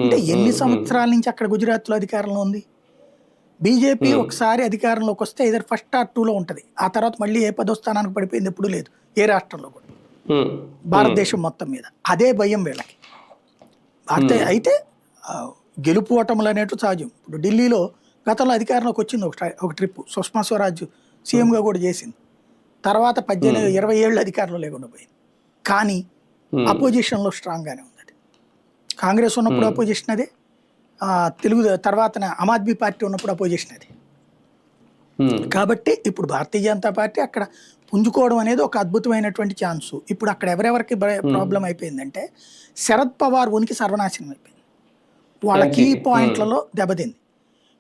అంటే ఎన్ని సంవత్సరాల నుంచి అక్కడ గుజరాత్లో అధికారంలో ఉంది? బీజేపీ ఒకసారి అధికారంలోకి వస్తే ఇదర్ ఫస్ట్ ఆర్ టూలో ఉంటుంది. ఆ తర్వాత మళ్ళీ ఏ పదో స్థానానికి పడిపోయింది ఎప్పుడూ లేదు ఏ రాష్ట్రంలో కూడా, భారతదేశం మొత్తం మీద. అదే భయం వీళ్ళకి. అయితే గెలుపు ఓటములు అనేటు సహజం. ఇప్పుడు ఢిల్లీలో గతంలో అధికారంలోకి వచ్చింది ఒక ట్రిప్, సుష్మా స్వరాజ్ సీఎంగా కూడా చేసింది. తర్వాత 20 ఏళ్ళు అధికారంలో లేకుండా పోయింది. కానీ అపోజిషన్లో స్ట్రాంగ్గానే ఉంది. అది కాంగ్రెస్ ఉన్నప్పుడు అపోజిషన్ అదే, తెలుగు తర్వాత ఆమ్ ఆద్మీ పార్టీ ఉన్నప్పుడు అపోజిషన్ అది. కాబట్టి ఇప్పుడు భారతీయ జనతా పార్టీ అక్కడ పుంజుకోవడం అనేది ఒక అద్భుతమైనటువంటి ఛాన్సు. ఇప్పుడు అక్కడ ఎవరెవరికి ప్రాబ్లం అయిపోయిందంటే శరద్ పవార్ ఉనికి సర్వనాశనం అయిపోయింది. వాళ్ళ కీ పాయింట్లలో దెబ్బతింది.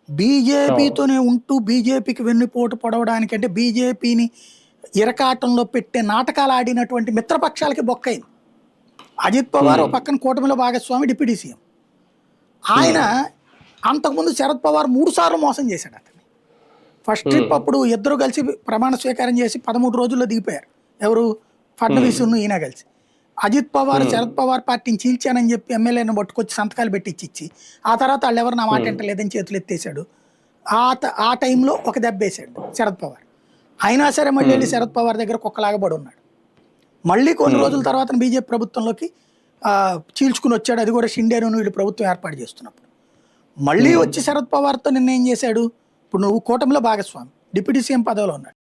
బీజేపీతోనే ఉంటూ బీజేపీకి వెన్నుపోటు పొడవడానికి, అంటే బీజేపీని ఇరకాటంలో పెట్టే నాటకాలు ఆడినటువంటి మిత్రపక్షాలకి బొక్కైంది. అజిత్ పవార్ ఒక పక్కన కూటమిలో భాగస్వామి, డిప్యూటీ సీఎం. ఆయన అంతకుముందు శరద్ పవార్ 3 సార్లు మోసం చేశాడు అతన్ని. ఫస్ట్ ట్రిప్ అప్పుడు ఇద్దరు కలిసి ప్రమాణ స్వీకారం చేసి 13 రోజుల్లో దిగిపోయారు. ఎవరు? ఫడ్నవీస్ ఈయన కలిసి. అజిత్ పవార్ శరద్ పవార్ పార్టీని చీల్చానని చెప్పి ఎమ్మెల్యేని పట్టుకొచ్చి సంతకాలు పెట్టించి ఆ తర్వాత వాళ్ళు ఎవరు నా మాట వింటలేదని చేతులు ఎత్తేసాడు. ఆ టైంలో ఒక దెబ్బ వేసాడు శరద్ పవార్. అయినా సరే మళ్ళీ వెళ్ళి శరద్ పవార్ దగ్గర కుక్కలాగా పడి ఉన్నాడు. మళ్ళీ కొన్ని రోజుల తర్వాత బీజేపీ ప్రభుత్వంలోకి చీల్చుకుని వచ్చాడు. అది కూడా షిండేను వీళ్ళు ప్రభుత్వం ఏర్పాటు చేస్తున్నప్పుడు. మళ్ళీ వచ్చి శరద్ పవార్తో నిన్న ఏం చేశాడు? ఇప్పుడు నువ్వు కూటమిలో భాగస్వామి, డిప్యూటీ సీఎం పదవిలో ఉన్నాడు.